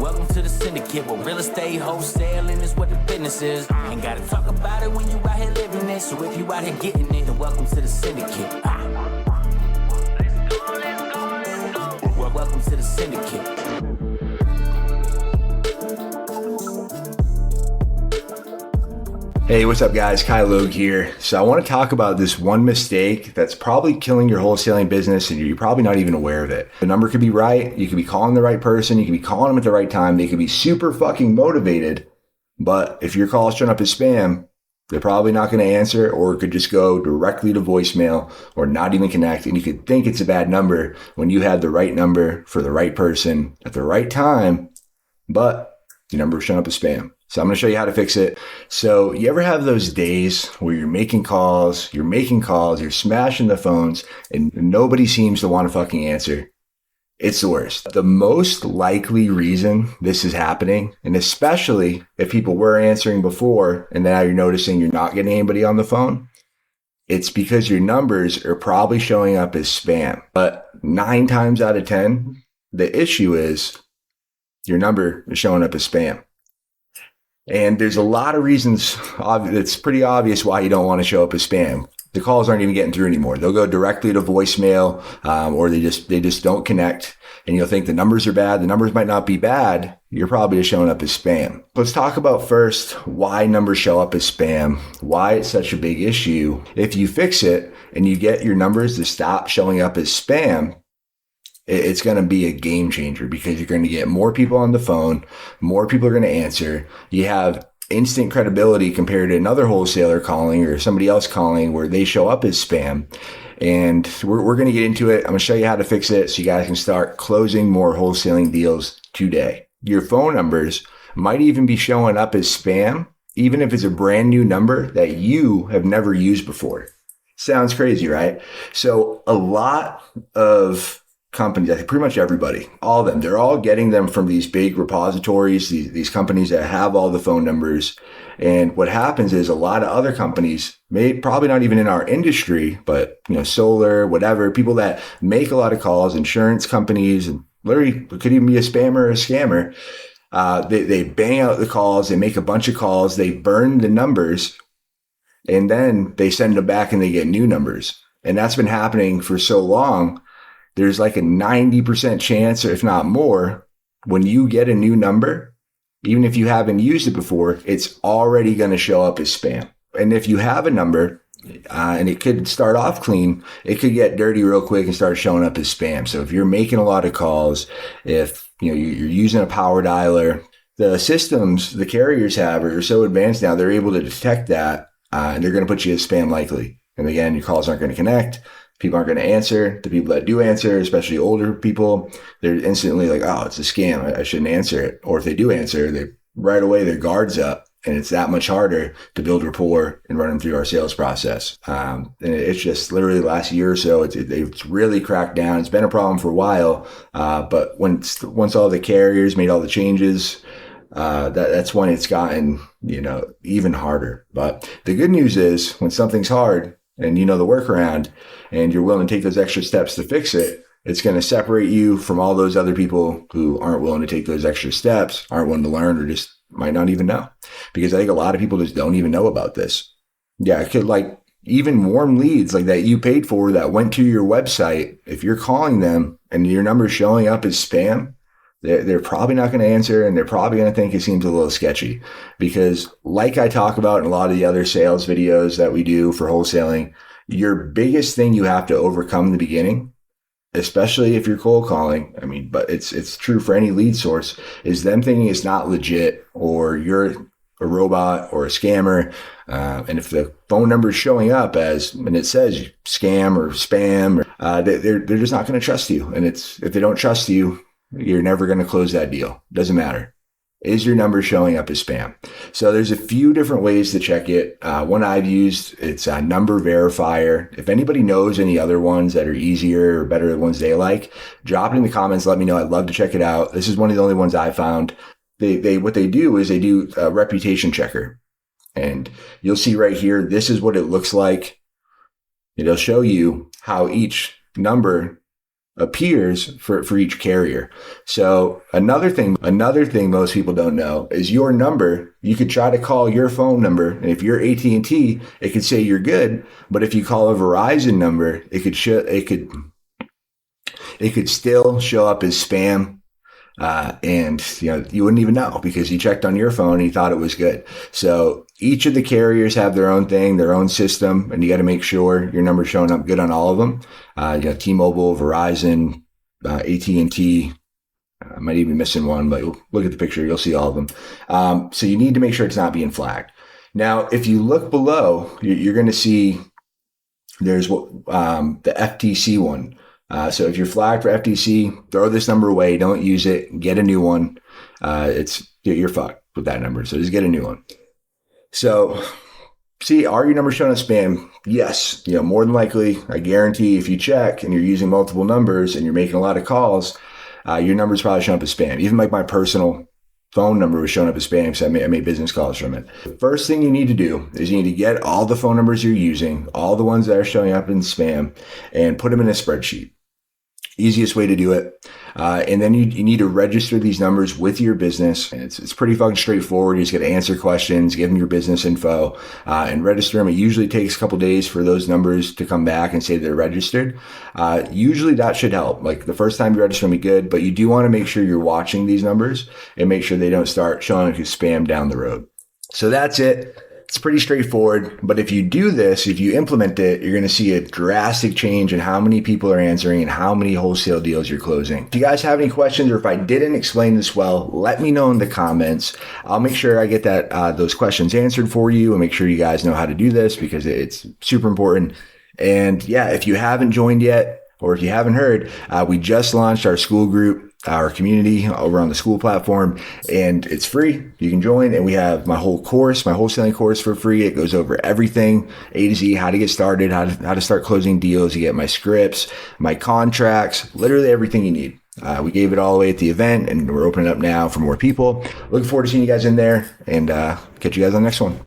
Welcome to the Syndicate, where real estate wholesaling is what the business is. Ain't gotta talk about it when you out here living it. So if you out here getting it, then welcome to the Syndicate. Welcome to the Syndicate. Hey, what's up guys? Logue here. So I want to talk about this one mistake that's probably killing your wholesaling business and you're probably not even aware of it. The number could be right. You could be calling the right person. You could be calling them at the right time. They could be super fucking motivated. But if your call is showing up as spam, they're probably not going to answer, or it could just go directly to voicemail or not even connect. And you could think it's a bad number when you had the right number for the right person at the right time, but your number is showing up as spam. So I'm going to show you how to fix it. So you ever have those days where you're making calls, you're smashing the phones, and nobody seems to want to fucking answer? It's the worst. The most likely reason this is happening, and especially if people were answering before and now you're noticing you're not getting anybody on the phone, it's because your numbers are probably showing up as spam. But 9 times out of 10, the issue is your number is showing up as spam. And there's a lot of reasons. It's pretty obvious why you don't want to show up as spam. The calls aren't even getting through anymore. They'll go directly to voicemail, or they just don't connect. And you'll think the numbers are bad. The numbers might not be bad. You're probably just showing up as spam. Let's talk about first why numbers show up as spam, why it's such a big issue. If you fix it and you get your numbers to stop showing up as spam, it's going to be a game changer because you're going to get more people on the phone. More people are going to answer. You have instant credibility compared to another wholesaler calling or somebody else calling where they show up as spam. And we're going to get into it. I'm going to show you how to fix it so you guys can start closing more wholesaling deals today. Your phone numbers might even be showing up as spam, even if it's a brand new number that you have never used before. Sounds crazy, right? So a lot of companies, I think pretty much everybody, all of them, they're all getting them from these big repositories, these companies that have all the phone numbers. And what happens is a lot of other companies, probably not even in our industry, but solar, whatever, people that make a lot of calls, insurance companies, and literally it could even be a spammer or a scammer. They bang out the calls, they make a bunch of calls, they burn the numbers, and then they send them back and they get new numbers. And that's been happening for so long. There's like a 90% chance, or if not more, when you get a new number, even if you haven't used it before, it's already going to show up as spam. And if you have a number, and it could start off clean, it could get dirty real quick and start showing up as spam. So if you're making a lot of calls, if you're using a power dialer, the systems the carriers have are so advanced now, they're able to detect that, and they're going to put you as spam likely. And again, your calls aren't going to connect. People aren't going to answer. The people that do answer, especially older people, they're instantly like, oh, it's a scam. I shouldn't answer it. Or if they do answer, they right away, their guard's up. And it's that much harder to build rapport and run them through our sales process. And it's just literally the last year or so, it's really cracked down. It's been a problem for a while. But once all the carriers made all the changes, that's when it's gotten, even harder. But the good news is when something's hard, and you know the workaround, and you're willing to take those extra steps to fix it, it's going to separate you from all those other people who aren't willing to take those extra steps, aren't willing to learn, or just might not even know. Because I think a lot of people just don't even know about this. Yeah, it could even warm leads like that you paid for that went to your website. If you're calling them and your number's showing up as spam, they're probably not going to answer, and they're probably going to think it seems a little sketchy. Because like I talk about in a lot of the other sales videos that we do for wholesaling, your biggest thing you have to overcome in the beginning, especially if you're cold calling, but it's true for any lead source, is them thinking it's not legit, or you're a robot or a scammer. And if the phone number is showing up and it says scam or spam, they're just not going to trust you. And if they don't trust you, you're never going to close that deal. Doesn't matter. Is your number showing up as spam? So there's a few different ways to check it. One I've used, it's a number verifier. If anybody knows any other ones that are easier or better, the ones they like, drop it in the comments. Let me know. I'd love to check it out. This is one of the only ones I found. What they do is they do a reputation checker. And you'll see right here, this is what it looks like. It'll show you how each number appears for each carrier. So another thing most people don't know is your number. You could try to call your phone number, and if you're AT&T, it could say you're good. But if you call a Verizon number, it could still show up as spam. And you wouldn't even know because you checked on your phone and you thought it was good. So each of the carriers have their own thing, their own system, and you got to make sure your number's showing up good on all of them. T-Mobile, Verizon, AT&T. I might even be missing one, but look at the picture. You'll see all of them. So you need to make sure it's not being flagged. Now, if you look below, you're going to see there's the FTC one. So if you're flagged for FTC, throw this number away. Don't use it. Get a new one. You're fucked with that number. So just get a new one. So see, are your numbers showing as spam? Yes. More than likely, I guarantee if you check and you're using multiple numbers and you're making a lot of calls, your number's probably showing up as spam. Even like my personal phone number was showing up as spam because I made business calls from it. The first thing you need to do is you need to get all the phone numbers you're using, all the ones that are showing up in spam, and put them in a spreadsheet. Easiest way to do it. And then you need to register these numbers with your business. And it's pretty fucking straightforward. You just got to answer questions, give them your business info, and register them. It usually takes a couple days for those numbers to come back and say they're registered. Usually that should help. Like the first time you register them, be good, but you do want to make sure you're watching these numbers and make sure they don't start showing up as spam down the road. So that's it. It's pretty straightforward, but if you do this, if you implement it, you're going to see a drastic change in how many people are answering and how many wholesale deals you're closing. If you guys have any questions or if I didn't explain this well, let me know in the comments. I'll make sure I get those questions answered for you and make sure you guys know how to do this because it's super important. And yeah, if you haven't joined yet, or if you haven't heard, we just launched our Skool group, our community over on the Skool platform, and it's free. You can join, and we have my whole course, my wholesaling course for free. It goes over everything, A to Z, how to get started, how to start closing deals. You get my scripts, my contracts, literally everything you need. We gave it all away at the event, and we're opening up now for more people. Looking forward to seeing you guys in there, and catch you guys on the next one.